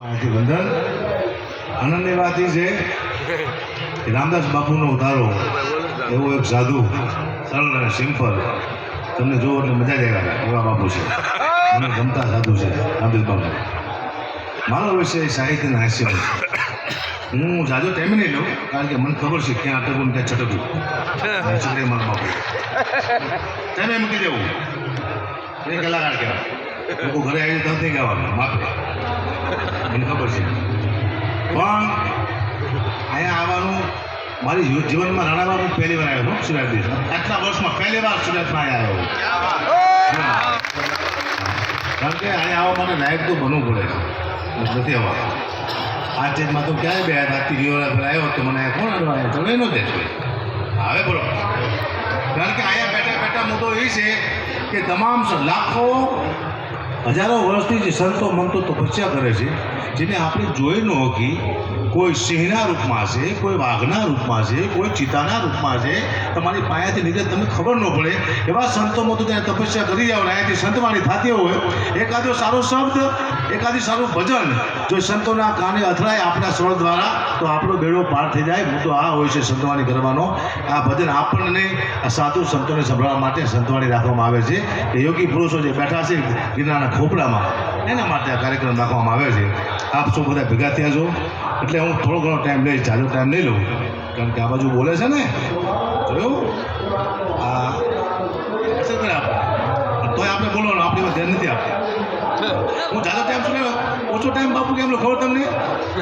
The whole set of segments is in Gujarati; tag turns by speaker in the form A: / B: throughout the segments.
A: આથી વંદન આનંદની વાત એ છે કે રામદાસ બાપુનો ઉતારો એવો એક સાધુ સરળ અને સિમ્પલ તમને જોવો એટલે મજા જ આવે એવા બાપુ છે. મને ગમતા સાધુ છે રામદાસ બાપુ. મારો વિષય સાહિત્ય અને હાસ્ય છે. હું જાજો ટાઈમ નહીં લઉં કારણ કે મને ખબર છે ક્યાં અટકવું ને ક્યાં છટકવું. છોકરી મારા બાપુ ટાઈમે મૂકી દેવું એ કલાકાર કહેવાય. લોકો ઘરે આવીને તરત નહીં ગાવાનું માપે મને ખબર છે. પણ અહીંયા આવવાનું મારી જીવનમાં નાના બાબુ પહેલી વાર આવ્યો સુરત દિવસ આટલા વર્ષમાં પહેલી વાર સુરતમાં અહીંયા આવ્યો. કારણ કે અહીંયા આવવા માટે લાયક તો બનવું પડે છે નથી આવવા. આ સ્ટેજમાં તો ક્યાંય બે રાતથી દિવસ આવ્યો તો મને કોણ અડવાય તો એનો દેશ હવે બરોબર. કારણ કે અહીંયા બેઠા બેઠા મુદ્દો એ છે કે તમામ લાખો હજારો વર્ષથી જે સંતો મંતો તપસ્યા કરે છે જેને આપણે જોઈ ન હોકી. કોઈ સિંહના રૂપમાં છે, કોઈ વાઘના રૂપમાં છે, કોઈ ચિતાના રૂપમાં છે. તમારી પાયાથી નીકળે તમને ખબર ન પડે એવા સંતોમાં તો ત્યાં તપસ્યા કરી જાઓ ને અહીંયાથી સંતવાણી થતી હોય એકાદો સારો શબ્દ એકાદી સારું ભજન જો સંતોના કાને અથડાય આપણા સ્વર દ્વારા તો આપણો બેડો પાર થઈ જાય. મુદ્દો આ હોય છે સંતવાણી કરવાનો. આ ભજન આપણને નહીં આ સાધુ સંતોને સંભળાવવા માટે સંતવાણી રાખવામાં આવે છે કે યોગી પુરુષો જે બેઠા છે ગિરનારના ખોપડામાં એના માટે આ કાર્યક્રમ રાખવામાં આવે છે. આપ સૌ બધા ભેગા થયા છો એટલે હું થોડો ઘણો ટાઈમ લઈશ, જાજો ટાઈમ નહીં લઉં કારણ કે આ બાજુ બોલે છે ને જોયું આ તોય આપણે બોલવાનું આપણી ધ્યાન નથી આપતા. હું જાજો ટાઈમ શું ઓછો ટાઈમ બાપુ કેમ ખબર તમને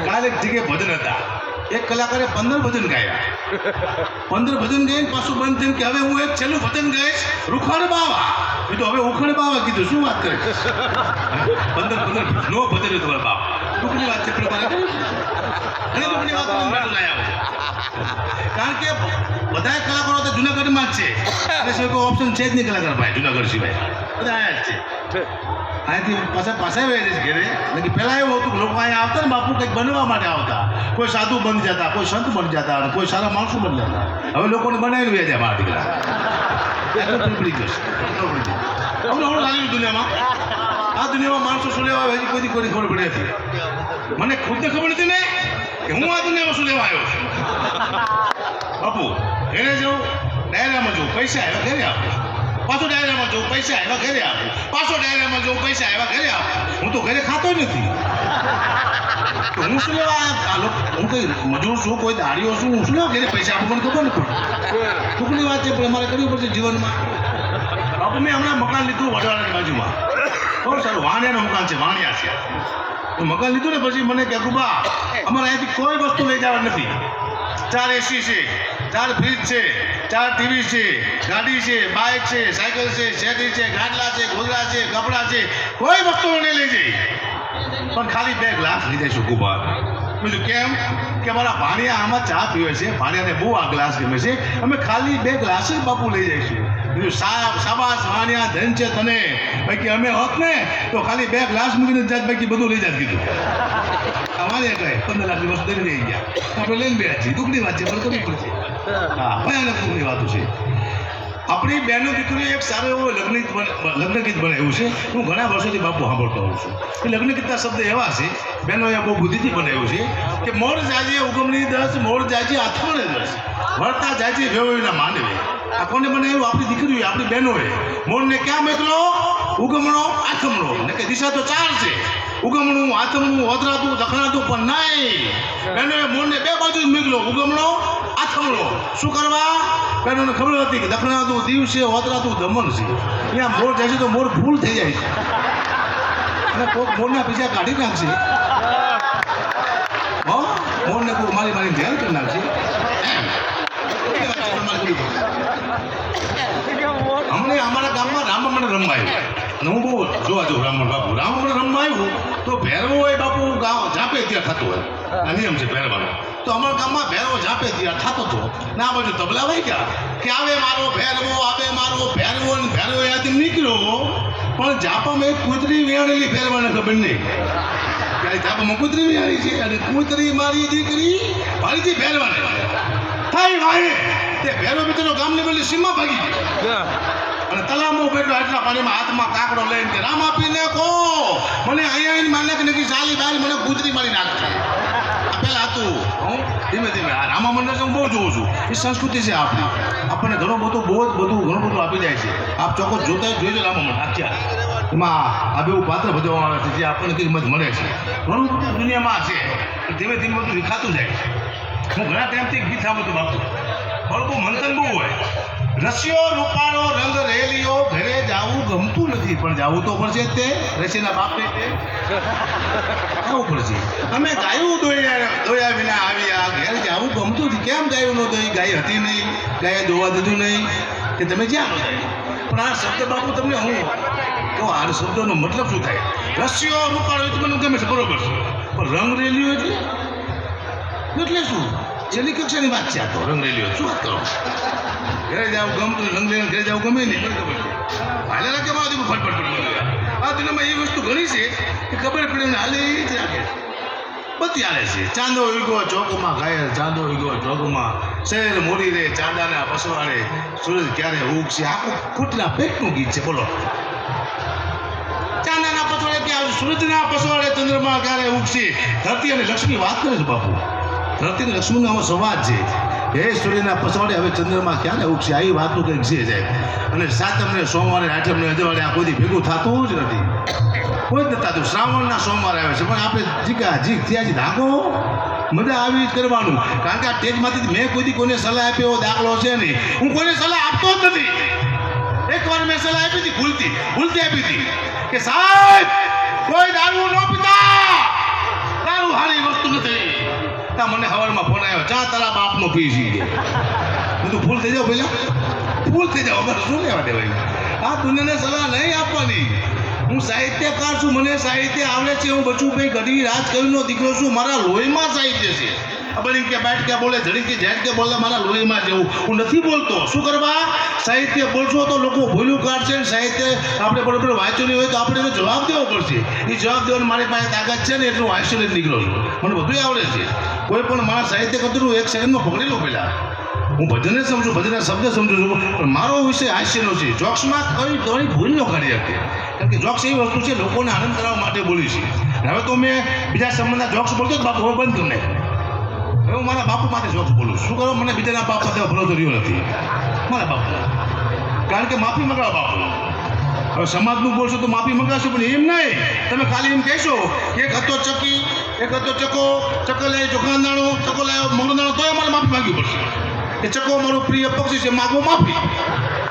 A: કાલે એક જગ્યાએ ભજન હતા એક કલાકારે 15 ભજન ગાયા. 15 ભજન ગાઈને પાછું બંધ થઈને કે હવે હું એક છેલ્લું ભજન ગાઈશ રૂખાડ બાવા. કીધું હવે ઉખડ બાવા કીધું શું વાત કરે 15 નો ભજન તમારા બાપ ટૂંકની વાત છે ઘણી ટૂંકની વાત કારણ કે બધા કલાકારો તો જુનાગઢમાં જ છે અને સિવાય કોઈ ઓપ્શન છે જ નહીં કલાકાર ભાઈ જુનાગઢ સિવાય બધા આયા જ છે. અહીંયાથી પાછા વહી જઈશ ઘેરે કે પહેલાં એવું હતું કે લોકો અહીંયા આવતા ને બાપુ કંઈક બનવા માટે આવતા. કોઈ સાધુ બની જતા, કોઈ સંત બની જતા અને કોઈ સારા માણસો બની જતા. હવે લોકોને બનાવીને વહી જાય મારા દીકરા પડી જશે. અમને હું લાગ્યું દુનિયામાં આ દુનિયામાં માણસો શું લેવા આવે કોઈની કોઈની ખબર પડી હતી. મને ખુદને ખબર નથી ને કે હું આ દુનિયામાં શું લેવા આવ્યો છું. બાપુ ઘરે જવું ડાયરામાં જવું પૈસા આવ્યા ઘરે આપું, પાછો ડાયરામાં જવું પૈસા આવ્યા ઘરે આપું, પાછો ડાયરામાં જવું પૈસા આવ્યા ઘરે આપું. હું તો ઘરે ખાતો નથી તો હું શું લેવા હું કઈ મજૂર છું કોઈ દાડીઓ છું હું શું લેવા ઘરે પૈસા આપું મને ખબર નથી પડે. ટૂંકની વાત છે પણ અમારે કરવી પડશે જીવનમાં. બાપુ મેં હમણાં મકાન લીધું વડવાડાની બાજુમાં બહુ સારું વાણિયાનું મકાન છે વાણિયા છે. તો મકાન લીધું ને પછી મને કે ગુબા અમારે અહીંથી કોઈ વસ્તુ લઈ જવા નથી. 4 એસી છે, 4 ફ્રીજ છે, 4 ટીવી છે, ગાડી છે, બાઇક છે, સાયકલ છે, શેરી છે, ગાડલા છે, ગોદડા છે, કપડા છે, કોઈ વસ્તુ નહીં લઈ જઈ પણ ખાલી 2 ગ્લાસ લઈ જઈશું ગુબા. બીજું કેમ કે અમારા ભાણિયા આમાં ચા પીવે છે, ભાણિયાને બહુ આ ગ્લાસ ગમે છે, અમે ખાલી 2 ગ્લાસ જ બાપુ લઈ જઈશું. બીજું શાબાશ ભાણિયા ધન છે તને બાકી અમે હોત ને તો ખાલી 2 ગ્લાસ મૂકીને જાત બાકી બધું લઈ જાત કીધું. અમારે એટલે 15 લાખની વસ્તુ લઈને લઈ ગયા આપણે લઈને બે છીએ. દુઃખની વાત છે પણ કરવી પડશે. હા ભયાનક દુઃખની વાતો છે. આપણી બહેનો દીકરીઓ એક સારો એવો લગ્ન ગીત બનાવ્યું છે. હું ઘણા વર્ષોથી બાપુ સાંભળતો હોઉં છું. એ લગ્ન ગીતના શબ્દ એવા છે બહેનોએ બહુ બુદ્ધિથી બનાવ્યું છે કે મોર જાજે ઉગમણી દસ, મોર જાજે આથમણે દસ, વળતા જાજે વેવના માંડવે. આ કોને બનાવ્યું? આપણી દીકરીઓએ આપણી બહેનોએ. મોરને ક્યાં મોકલો? ઉગમણો આથમણો ને કે દિશા તો 4 છે ઉગમણું આથમણું ઓતરાતું દખણાતું પણ નહીં. બહેનોએ મોરને 2 બાજુ જ મોકલો ઉગમણો આથમણો. શું કરવા? બહેનોને ખબર હતી કે દખણાતું દીવ છે ઓતરાતું દમણ છે. અહીંયા મોર જાય છે તો મોર ફૂલ થઈ જાય છે અને કોઈક મોરના પીછા કાઢી નાખશે. હો મોરને કોઈ મારી મારી ધ્યાન કરી નાખશે. હમણાં અમારા ગામમાં રામમણ રમવા આવ્યું અને હું બહુ જોવા જાઉં રામમણ બાપુ. રામમણ રમવા આવ્યું તો ભેરવો હોય બાપુ ગામ ઝાપે ત્યાં થતો હોય આ નિયમ છે ભેરવાનો. તો અમારા ગામમાં ભેરવો ઝાપે ત્યાં થતો હતો ને આ બાજુ તબલા વહી ગયા કે આવે મારો ભેરવો આવે મારો ભેરવો ને ભેરવો ત્યાંથી નીકળ્યો પણ ઝાપામાં એક કૂતરી વેણેલી ફેરવાને ખબર નહીં ત્યારે ઝાપામાં કૂતરી વેણી છે અને કૂતરી મારી દીકરી ભારીથી ફેરવાને થઈ ભાઈ તે ભેરવો બિચારો ગામની પેલી સીમા ભાગી ગયો. અને તલામો બેઠો એટલા પાણીમાં હાથમાં કાકડો લઈને કે રામા પીને કહો મને અહીંયા માને કે નથી સાલી બારી મને ગુજરી મારી નાખશે. આ પહેલા હતું હું ધીમે ધીમે આ રામા મંડળ હું બહુ જોઉં છું. એ સંસ્કૃતિ છે આપણી. આપણને ઘણું બધું આપી જાય છે. આપ ચોક્કસ જોતા જોઈજો રામા મંડળ આખ્યા એમાં આ બેવું પાત્ર ભજવવામાં આવે છે જે આપણને કિંમત મળે છે. ઘણું બધું દુનિયામાં છે ધીમે ધીમે બધું વિખાતું જાય. હું ઘણા ટાઈમથી ગીત સાંભળું બાપુ બહુ મંથન બહુ હોય. રસિયો રૂપાળો રંગ રેલિયો ઘરે જાવું ગમતું નથી પણ જાવું તો પડશે જ તે રસીના બાપને આવું પડશે. અમે ગાયું દોયા વિના આવ્યા ઘરે જાવું ગમતું નથી. કેમ ગાયું ન દોઈ? ગાય હતી નહીં, ગાયે દોવા દીધું નહીં કે તમે જ્યાં ન જાય. પણ આ શબ્દ બાપુ તમને હું તો આ શબ્દનો મતલબ શું થાય? રસિયો રૂપાળો એ તો મને ગમે છે બરોબર છે પણ રંગ રેલિયો એટલે શું? છેલ્લી કક્ષાની વાત છે આ તો. રંગ રેલિયો શું વાત કરો? ઘરે જાવ ગમતું રંગ લઈને ઘરે જાવ ગમે નહીં હાલે રાખે મારા ફટફટ આ દુનિયામાં એ વસ્તુ ઘણી છે કે ખબર પડે ને હાલે જ રાખે બધી હાલે છે. ચાંદો ઉગ્યો ચોકમાં ઘાયલ, ચાંદો ઉગ્યો ચોકમાં શહેર મોરી રે ચાંદાના પસવાડે સૂરજ ક્યારે ઉગશે. આખું ખૂટના પેટનું ગીત છે. બોલો ચાંદાના પસવાડે ક્યાં સૂરજના પસવાડે ચંદ્રમાં ક્યારે ઉગશે. ધરતી અને લક્ષ્મી વાત કરે છે બાપુ. ધરતી અને લક્ષ્મીનો આમાં સંવાદ છે. હે સૂર્યના પસવાડે હવે ચંદ્રમાં ક્યારે ઉગશે. આવી વાતનું કંઈક છે જાય. અને સાતમને સોમવારે આઠમને અજવાડે આ કોઈ ભેગું થતું જ નથી. કોઈ જ નથી થતું. શ્રાવણના સોમવારે આવે છે પણ આપણે જીક થયા ધાગો મજા આવી જ કરવાનું. કારણ કે આ ટેજમાંથી મેં કોઈ કોઈને સલાહ આપી એવો દાખલો છે નહીં. હું કોઈને સલાહ આપતો જ નથી. એકવાર મેં સલાહ આપી હતી ભૂલતી આપી હતી કે સાહેબ કોઈ દારૂ ન પીતા, દારૂ હારી વસ્તુ નથી. મને હવારમાં ફોન આવ્યો ચા તારા બાપનો પી છે. બધું ભૂલ થઈ જાવ પેલા ભૂલ થઈ જાવ અમારે શું લેવા દેવાય. આ દુનિયાને સલાહ નહીં આપવાની. હું સાહિત્યકાર છું, મને સાહિત્ય આવડે છે. હું બચુભાઈ ગઢવી રાજકવિનો દીકરો છું. મારા લોહીમાં સાહિત્ય છે. બની કે બેઠ કે બોલે ધડી કે જેઠ કે બોલે મારા લોહીમાં જેવું હું નથી બોલતો. શું કરવા? સાહિત્ય બોલશો તો લોકો ભૂલું કાઢશે. સાહિત્ય આપણે બરોબર વાંચ્યું નહીં હોય તો આપણે એનો જવાબ દેવો પડશે. એ જવાબ દેવાની મારી પાસે તાકાત છે ને એટલું વાંચી જ નીકળો છું. મને બધું આવડે છે. કોઈ પણ મારા સાહિત્ય કરતું એક સેકન્ડમાં પકડી લો. પહેલાં હું ભજને સમજું, ભજનના શબ્દ સમજું છું પણ મારો વિષય હાસ્યનો છે. જોક્સમાં કઈ થોડી ભૂલ ન કાઢી શકે. કારણ કે જોક્સ એવી વસ્તુ છે લોકોને આનંદ કરવા માટે બોલી છે. હવે તો મેં બીજા સંબંધના જોક્સ બોલતો જ બાપુ હવે બંધ કરી નાખ્યો. હવે હું મારા બાપુ માટે જોક્સ બોલું. શું કરો? મને બીજાના બાપ સાથે ભરોસો રહ્યો નથી મારા બાપુ. કારણ કે માફી મંગાવો બાપુ. હવે સમાજનું બોલશો તો માફી મંગાવશો પણ એમ નહીં. તમે ખાલી એમ કહેશો કે એક હતો ચકી, એક હતો ચકો લાવ્યો ચોખાંદાણો, ચકો લાવ્યો મંગળદાણો, તો અમારે માફી માંગવી પડશે કે ચકો મારો પ્રિય પક્ષી છે, માગો માફી.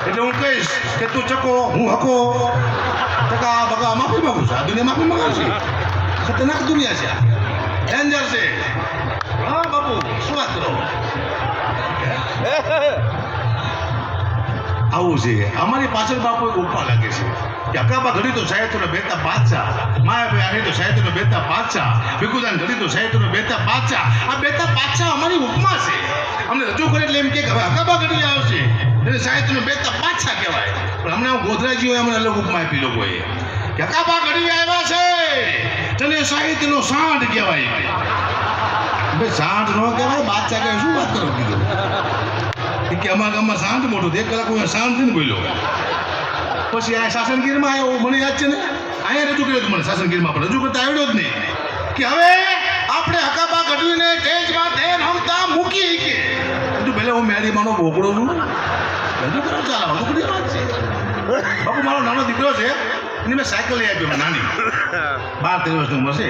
A: એટલે હું કહીશ કે તું ચકો હું હકો ચકા બકા માફી માંગુ છું. આ દુનિયા માફી મંગાવશે. ખતરનાક દુનિયા છે, ડેન્જર છે. હા બાપુ શું વાત કરો? આવું છે. અમારી પાછળ બાપુ એક ઉપમા લાગે છે કે અકાબા ઘડી તો સાહિત્યનો બેતા બાદશાહ, માયાભાઈ આની તો સાહિત્યનો બેતા બાદશાહ, ભીખુદાન ઘડી તો સાહિત્યનો બેતા બાદશાહ. આ બેતા બાદશાહ અમારી ઉપમા છે. અમને રજૂ કરે એટલે એમ કે હવે અકાબા ઘડી આવશે એટલે સાહિત્યનો બેતા બાદશાહ કહેવાય. પણ હમણાં ગોધરાજી હોય અમને અલગ ઉપમા આપી લોકોએ કે અકાબા ઘડી આવ્યા છે તેને સાહિત્યનો સાંઢ કહેવાય. ભાઈ સાંઢ ન કહેવાય, બાદશાહ કહેવાય. શું વાત કરો કીધું કે અમારા ગામમાં સાંજ મોટું 1 કલાક હું સાંજ થઈને બોલ્યો. પછી આ શાસનગીરમાં આવ્યો. મને યાદ છે ને અહીંયા રજૂ કર્યો હતું. મને શાસનગીરમાં પણ રજૂ કરતા આવડ્યો જ નહીં કે હવે આપણે હકાબા ગઢવીને ટેજમાં તેન હમતા મૂકી કે તું પહેલાં હું મેરીમાંનો બોકડો છું રજૂ કરો ચાલો ટુકડી વાત છે. બાપુ મારો નાનો દીકરો છે એને મેં સાયકલ લઈ આપી. નાની 12-13 વર્ષની ઉંમર છે.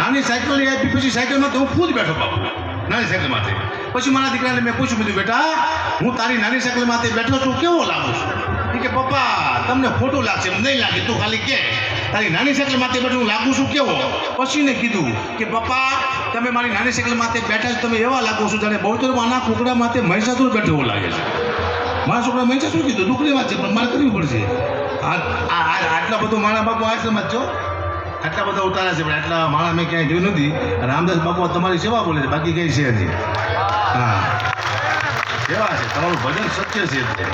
A: નાની સાયકલ લઈ આપી. પછી સાયકલમાં તો હું ખુદ બેઠો બાપુ નાની સાયકલમાંથી. પછી મારા દીકરાને મેં પૂછ્યું બધું બેટા હું તારી નાની સાયકલમાંથી બેઠો છું કેવો લાગુ છું? કે પપ્પા તમને ખોટું લાગશે. નહીં લાગે તું ખાલી કે તારી નાની સાયકલમાંથી બેઠો હું લાગુ છું કેવો? પછી ને કીધું કે પપ્પા તમે મારી નાની સાયકલમાંથી બેઠા છો તમે એવા લાગો છો જાણે બહુચરમાં આના કુકડા માથે મહિષાસુર બેઠો એવું લાગે છે. મારા છોકરા મહિષાસુર કીધું દુઃખની વાત છે પણ મારે કરવી પડશે. આટલા બધું મારા બાપુ આશ્રમમાં છો આટલા બધા ઉતારા છે પણ આટલા માણા મેં ક્યાંય જોયું નથી. રામદાસ બાપુ તમારી સેવા બોલે છે બાકી કંઈ છે નહીં. હા સેવા છે તમારું ભજન સત્ય છે એટલે.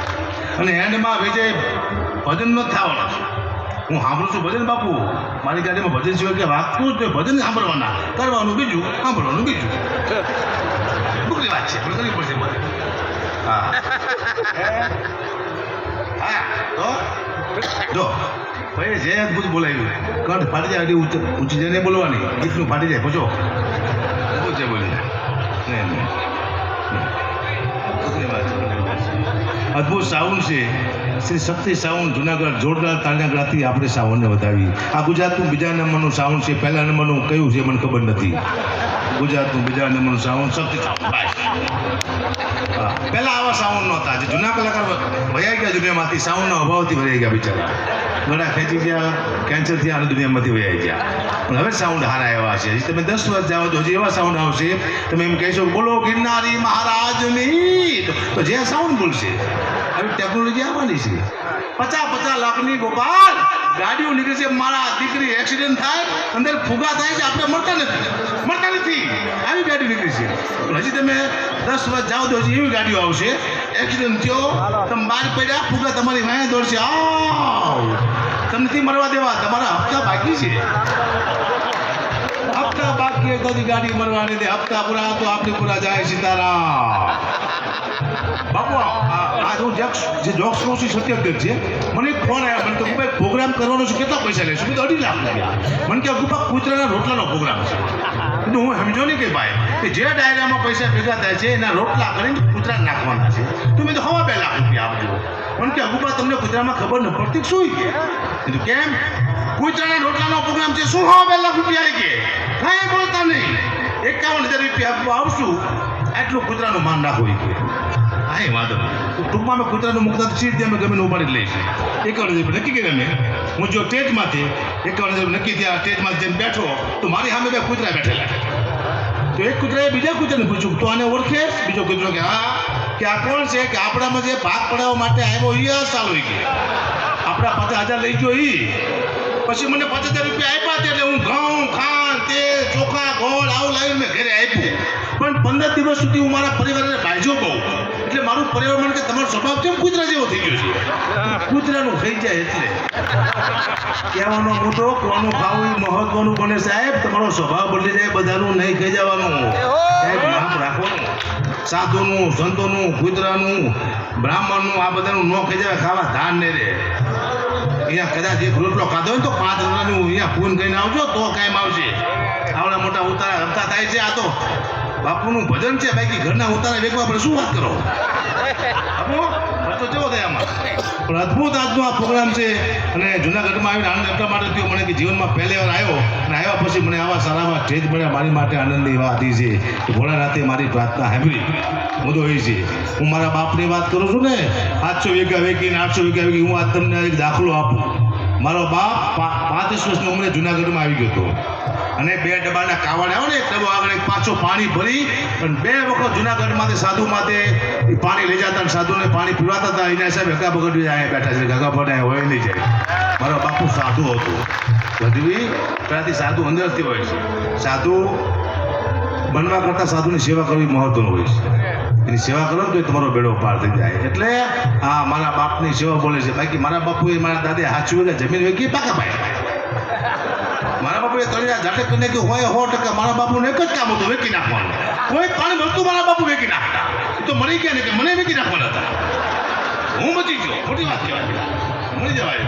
A: અને એન્ડમાં વિજય ભજન ન થવાના. હું સાંભળું છું ભજન બાપુ મારી ગાડીમાં ભજન સિવાય કે વાગતું જ ભજન સાંભળવાના, કરવાનું બીજું, સાંભળવાનું બીજું. દુઃખની વાત છે પણ કરવી પડશે મારે. હા હા તો જો ભાઈ જે અદભુત બોલાવ્યું કંઠ ફાટી જાય એટલે ઊંચી જઈને બોલવાની ગીતનું ફાટી જાય પૂછો અદભુત છે બોલી નહીં અદભુત સાઉન્ડ છે શ્રી શક્તિ સાઉન્ડ જુનાગઢ જોરદાર તાળિયાથી આપણે સાઉન્ડને વધાવી આ ગુજરાતનું બીજા નંબરનું સાઉન્ડ છે પહેલા નંબરનું કયું છે મને ખબર નથી ગુજરાતનું બીજા નંબરનું સાઉન્ડ શક્તિ સાઉન્ડ હા પહેલા આવા સાઉન્ડ નહોતા જે જૂના કલાકાર વયા ગયા દુનિયામાંથી સાઉન્ડના અભાવથી વયા ગયા બિચારા ગળા ખેંચી ગયા કેન્સર થયા અને દુનિયામાંથી વયા ગયા પણ હવે સાઉન્ડ હારા એવા છે હજી તમે 10 વર્ષ જાઓ તો હજી એવા સાઉન્ડ આવશે તમે એમ કહેશો બોલો ગિરનારી મહારાજની તો જે સાઉન્ડ બોલશે આવી ટેકનોલોજી આવવાની છે 50 લાખની ગોપાલ ગાડીઓ નીકળે છે મારા દીકરી એક્સિડન્ટ થાય અંદર ફુગા થાય છે આપણે મળતા નથી આવી ગાડી નીકળી છે પણ હજી તમે 10 વર્ષ જાઓ તો હજી એવી ગાડીઓ આવશે એક્સિડન્ટ થયો તમે બહાર પડ્યા ફુગા તમારી વાંહે દોડશે આવ તમને નથી મરવા દેવા તમારા હપ્તા બાકી છે હપ્તા બાકી તો ગાડી મરવાની દે હપ્તા પૂરા તો આપણે પૂરા જાય સીતારામ બાપુ આ હું જે જોક્સ કહું છું સત્ય છે મને એક ફોન આવ્યો મને તો ભાઈ પ્રોગ્રામ કરવાનો છે કેટલા પૈસા લેશો મેં તો 2.5 લાખ રૂપિયા મને કે ગુપા કૂતરાના રોટલાનો પ્રોગ્રામ છે એટલે હું સમજો નહીં કે ભાઈ કે જે ડાયરામાં પૈસા ભેગા થાય છે એના રોટલા કરીને કૂતરા નાખવાના છે તો મેં તો 2.5 લાખ રૂપિયા આપજો મને કે ગુપા તમને કૂતરામાં ખબર ન પડતી શું કીધું કેમ કૂતરાના રોટલાનો પ્રોગ્રામ છે શું 2.5 લાખ રૂપિયા કે કાંઈ બોલતા નહીં 51,000 રૂપિયા આપવા આવશું આટલું કૂતરાનું માન રાખો કે હા એ વાંધો ટૂંકમાં અમે કૂતરાનું મુકતા સીટ અમે ગમે ઉપાડી લઈશું 51,000 નક્કી કર્યું મેં હું જો સ્ટેજમાંથી 51,000 નક્કી થયા સ્ટેજમાંથી જેમ બેઠો તો મારી સામે 2 કૂતરા બેઠેલા તો એક કૂતરાએ બીજા કૂતરાને પૂછ્યું તો આને ઓળખે બીજો કૂતરો કે હા કે આ કોણ છે કે આપણામાં જે ભાગ પડાવવા માટે આવ્યો એ ચાલુ કે આપણા 50,000 લઈ ગયો એ પછી મને 50,000 રૂપિયા આપ્યા એટલે હું ઘઉં ખાંડ તેલ ચોખા ગોળ આવું લાવીને મેં ઘરે આપ્યું પણ 15 દિવસ સુધી હું મારા પરિવારને બાજ્યો બહુ એટલે મારું પરિવાર મને કે તમારો સ્વભાવ કેમ કૂતરા જેવો થઈ ગયો છે કૂતરાનું થઈ જાય એટલે કહેવાનો મોટો કોનું ખાવું મહત્વનું બને સાહેબ તમારો સ્વભાવ બદલી જાય બધાનું નહીં ખાઈ જવાનું સાહેબ માપ રાખવાનું સાધુનું સંતોનું કૂતરાનું બ્રાહ્મણનું આ બધાનું ન ખાઈ જાય ખાવા ધાન નહીં રહે અહીંયા કદાચ એક રોટલો ખાધો હોય તો 5 રૂપિયાનું અહીંયા ફોન કરીને આવજો તો કાયમ આવશે આવડા મોટા ઉતારા રમતા થાય છે આ તો બાપુનું ભજન છે બાકી ઘરના ઉતારા વેગવા પડે શું વાત કરો બાપુ ખર્ચો કેવો થાય આમાં પણ અદભુત આજનો આ પ્રોગ્રામ છે અને જુનાગઢમાં આવીને આનંદ એટલા માટે થયો મને કે જીવનમાં પહેલી વાર આવ્યો અને આવ્યા પછી મને આવા સારામાં સ્ટેજ મળ્યા મારી માટે આનંદની વાત એ છે કે ભોળાનાથે મારી પ્રાર્થના સાંભળી મુદ્દો એ છે હું મારા બાપની વાત કરું છું ને 700 વીઘા વેકીને 800 વીઘા વેકી હું આજ તમને એક દાખલો આપું મારો બાપ 35 વર્ષની ઉંમરે જુનાગઢમાં આવી ગયો હતો અને 2 ડબ્બાના કાવડ આવે ને એક ડબ્બો આગળ એક પાછો પાણી ભરી અને 2 વખત જુનાગઢમાંથી સાધુ માટે પાણી લઈ જતા અને સાધુને પાણી પીવાતા હતા એના સાહેબ હગા બગડવી અહીંયા બેઠા છે ગગા ભરાય હોય નહીં જાય મારો બાપુ સાધુ હતો ગઢવી ત્યાંથી સાધુ અંદરથી હોય છે સાધુ બનવા કરતાં સાધુની સેવા કરવી મહત્વનું હોય છે એની સેવા કરો તો એ તમારો બેડો પાર થઈ જાય એટલે હા મારા બાપની સેવા બોલે છે બાકી મારા બાપુએ મારા દાદે હાચું કે જમીન વેચી પાકા પાય મારા બાપુએ તળિયા ઝાટક કરીને કે હોય 100% મારા બાપુને એક જ કામ હતું વેકી નાખવાનું કોઈ પાણી મળતું મારા બાપુ વેકી નાખતા એ તો મરી ગયા ને કે મને વેકી નાખવાના હતા હું બચી ગયો મોટી વાત કહેવાય મળી જવાય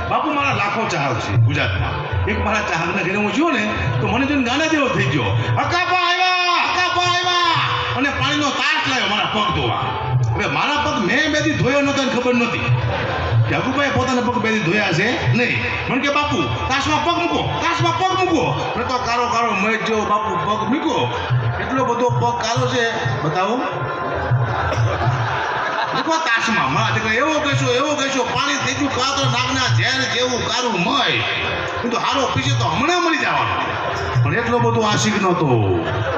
A: બાપુ મારા લાખો ચાહક છે ગુજરાતમાં એક મારા ચાહકના ઘરે હું જોયો ને તો મને જોઈને ગાના જેવો થઈ ગયો હકાપા આવ્યા અને પાણીનો તાસ લાવ્યો મારા પગ ધોવા હવે મારા પગ મેં બેથી ધોયો નતો એને ખબર નહોતી કે અગુભાઈ પોતાના પગ બેથી ધોયા છે નહીં મને કે બાપુ તાસમાં પગ મૂકો મેં તો કારો મજ જેવો બાપુ પગ મૂકો એટલો બધો પગ કારો છે બતાવો મૂકો તાસમાં મારા દીકરા એવો કહેશો પાણી થઈ ગયું કાતો નાગના ઝેર જેવું કારું મય હું તો હારો પીછે તો હમણાં મળી જવાનો પણ એટલો બધો આશિક નહોતો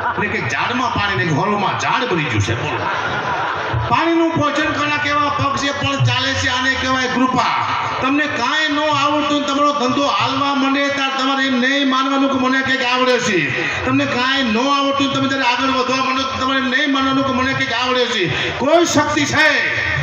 A: એટલે કે ઝાડમાં પાણી નહીં હોલમાં ઝાડ બની ગયું છે બોલો પાણીનું પોષણ કરના કેવા પગ છે પણ ચાલે છે આને કહેવાય કૃપા તમને કાંઈ ન આવડતું તમારો ધંધો હાલવા માંડે ત્યારે તમારે એમ નહીં માનવાનું કે મને કંઈક આવડે છે તમને કાંઈ ન આવડતું તમે જ્યારે આગળ વધવા માંડો તો તમારે એમ નહીં માનવાનું કે મને કંઈક આવડે છે કોઈ શક્તિ છે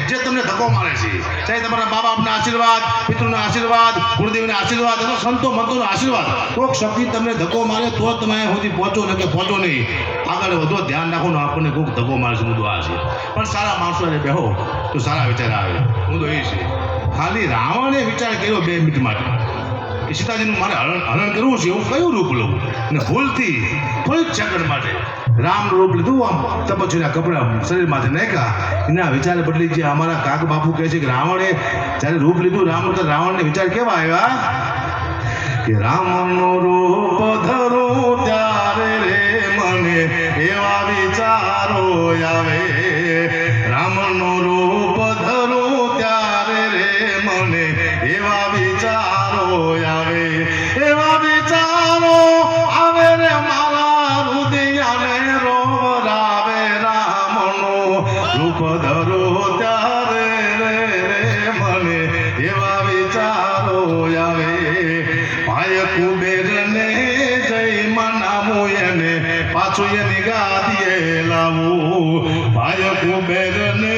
A: જે તમને ધક્કો મારે છે ચાહે તમારા મા બાપના આશીર્વાદ પિતૃના આશીર્વાદ ગુરુદેવના આશીર્વાદ અથવા સંતો મંતોના આશીર્વાદ કોઈક શક્તિ તમને ધક્કો મારે તો તમે અહીંયા સુધી પહોંચો ને કે પહોંચો નહીં આગળ વધો ધ્યાન રાખો ને આપણને કોઈક ધક્કો મારે છે મુદ્દો આ છે પણ સારા માણસો બેહો તો સારા વિચાર આવે મુદ્દો એ છે ખાલી રાવણે વિચાર કર્યો 2 મિનિટ માટે કે સીતાજીનું મારે હરણ કરવું છે, એવું કયું રૂપ લઉં, અને ભૂલથી થોડીક સેકન્ડ માટે રામનું રૂપ લીધું. આમ તપસ્વીના કપડા શરીરમાંથી નાખ્યા. એના વિચાર બદલી ગયા. અમારા કાક બાપુ કહે છે કે રાવણે જ્યારે રૂપ લીધું રામનું, તો રાવણને વિચાર કેવા આવ્યા કે રામનું રૂપ ધરું ત્યારે રે મને એવા વિચારો આવે, રામનું રૂપ ધરું ત્યારે રે મને એવા વિચારો આવે, એવા વિચારો આવે રે મારા હૃદયને રોવરાવે, રામનું રૂપ ધરું ત્યારે રે મને એવા વિચારો આવે. પાય કુબેરને જય મનાવું એને પાછું એની ગાદીએ લાવું, પાય કુબેરને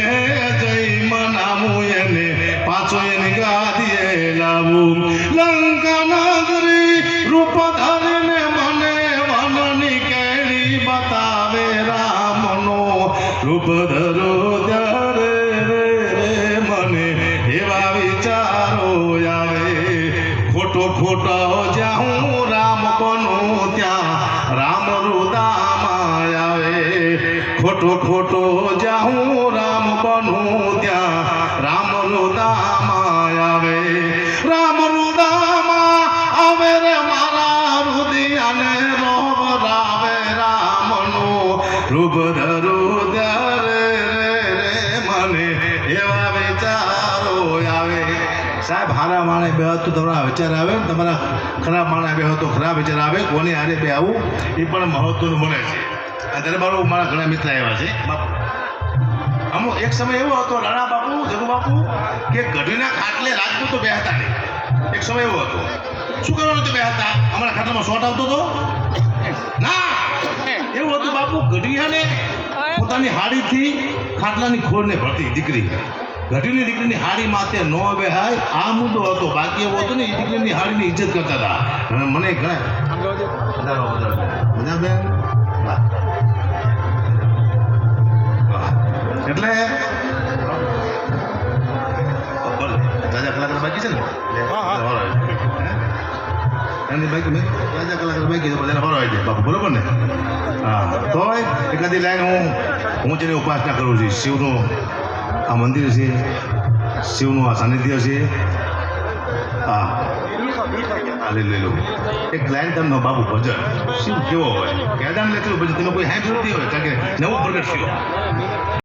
A: જય મનાવું એને પાછું એની ગાદીએ લાવું. લંકા નગરી રૂપ ધરીને મને વનની કેડી બતાવે, રામનો રૂપ ધરો ત્યારે મને એવા વિચારો આવે. ખોટો ખોટો જ્યાં હું રામ બનું ત્યાં રામ રુદામાં આવે, ખોટો ખોટો જ્યાં હું રામ બનું ત્યાં રામ રુદામાં આવે, રામ રુદામાં આવે રે મારા હૃદયને રોવરાવે, રામનું રૂપ ધરું ત્યારે મને એવા વિચારો આવે. સાહેબ હારા માણે બે તો તમારા વિચાર આવે, તમારા ખરાબ માણે બે તો ખરાબ વિચાર આવે. કોની હારે બે આવું એ પણ મહત્વનું બને છે. આ દરબારો મારા ઘણા મિત્ર આવ્યા છે બાપુ. અમુક એક સમય એવો હતો રાણા બાપુ જગુ બાપુ કે ગઢીના ખાટલે રાજપૂતો બેહતા નહીં. એક સમય એવો હતો. શું કરવાનું તો બેહતા? અમારા ખાટલામાં શોટ આવતો હતો ના, એવું હતું બાપુ. ગઢિયાને પોતાની હાડીથી ખાટલાની ખોરને ભરતી દીકરી. ગઢીની દીકરીની હાડી માથે ન બેહાય આ મુદ્દો હતો. બાકી એવું હતું ને એ દીકરીની હાડીની ઇજ્જત કરતા હતા. અને મને ઘણા બધા બેન એટલે રાજા કલાકાર બાકી છે ને એની બાકી મેં રાજા કલાકાર બાકી બધાને ફરવા આવી જાય બાપુ, બરોબર ને? હા, તો એકાદી લાઈન હું જેની ઉપાસના કરું છું. શિવનું આ મંદિર છે, શિવનું આ સાનિધ્ય છે. હા લઈ લો એક લાઈન તમને બાબુ ભજન શિવ કેવો હોય કેદાન લેખેલું ભજન તમે કોઈ હાઈ જોતી હોય કારણ કે નવું પ્રગટ થયું.